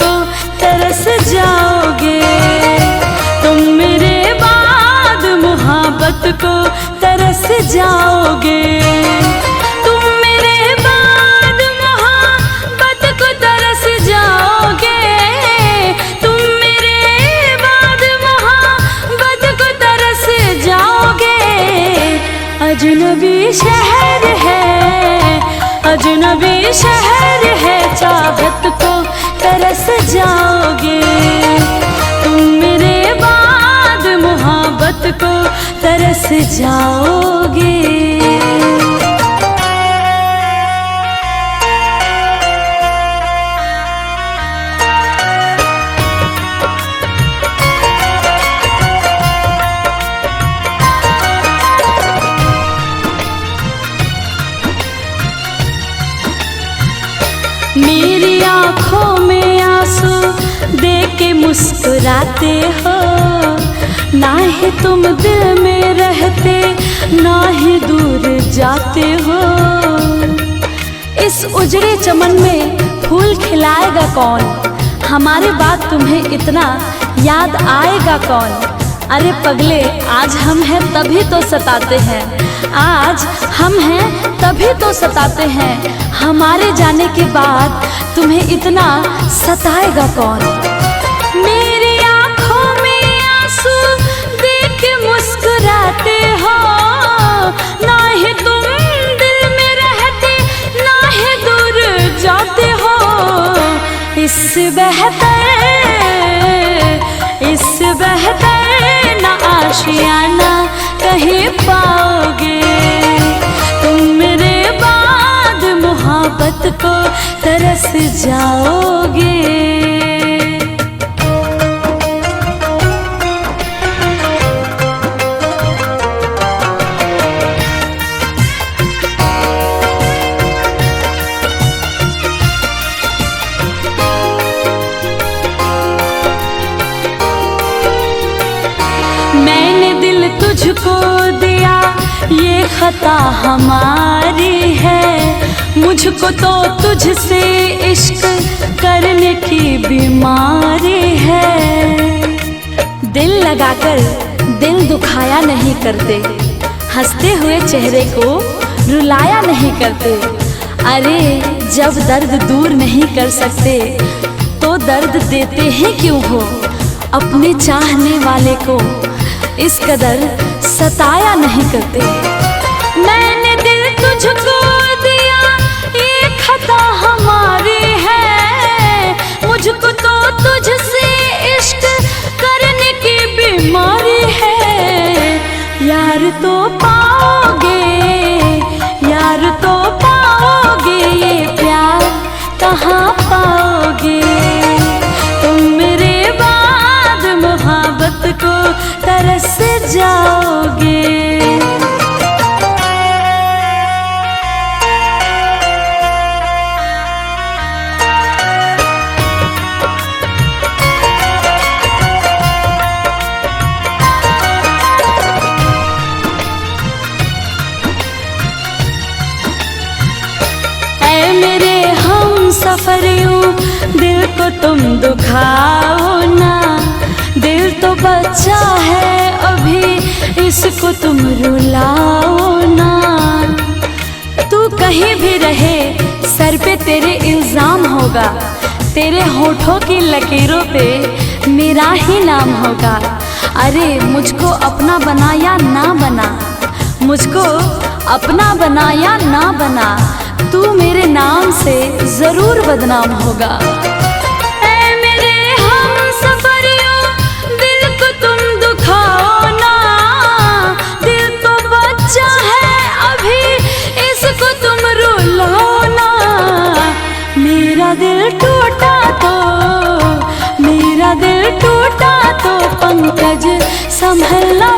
को तरस जाओगे। तुम मेरे बाद मोहब्बत को तरस जाओगे। तुम मेरे बाद मोहब्बत को तरस जाओगे। तुम मेरे बाद मोहब्बत को तरस जाओगे। अजनबी शहर है, अजनबी शहर है, चाहत को तरस जाओगे। तुम मेरे बाद मोहब्बत को तरस जाओगे। मेरी आँखों में आंसू देख के मुस्कुराते हो। ना ही तुम दिल में रहते, ना ही दूर जाते हो। इस उजड़े चमन में फूल खिलाएगा कौन? हमारे बाद तुम्हें इतना याद आएगा कौन? अरे पगले, आज हम हैं तभी तो सताते हैं। आज हम हैं तभी तो सताते हैं। हमारे जाने के बाद तुम्हें इतना सताएगा कौन? मेरी आँखों में आंसू देख के मुस्कुराते हो। ना ही तुम दिल में रहते, ना ही दूर जाते हो। इससे बेहतर ना आशियाना कहीं पाओगे। तुम मेरे बाद मोहब्बत को तरस जाओगे। मैंने दिल तुझको दिया, ये खता हमारी है। मुझको तो तुझसे इश्क करने की बीमारी है। दिल लगाकर दिल दुखाया नहीं करते, हंसते हुए चेहरे को रुलाया नहीं करते। अरे जब दर्द दूर नहीं कर सकते तो दर्द देते ही क्यों हो? अपने चाहने वाले को इस कदर सताया नहीं करते। मैंने दिल तुझको दिया, ये खता हमारी है। मुझको तो तुझसे इश्क करने की बीमारी है। यार तो पाओगे, यार तो पाओगे, ये प्यार कहाँ पाओगे? तुम मेरे बाद मोहब्बत को तरस जाओगे। ऐ मेरे हम सफरियों, दिल को तुम दुखाओ ना। दिल तो बच्चा है अभी, इसको तुम रुलाओ ना। तू कहीं भी रहे, सर पे तेरे इल्जाम होगा। तेरे होठों की लकीरों पे मेरा ही नाम होगा। अरे मुझको अपना बना या ना बना, मुझको अपना बना या ना बना, तू मेरे नाम से जरूर बदनाम होगा। मेरा दिल टूटा तो पंकज संभलना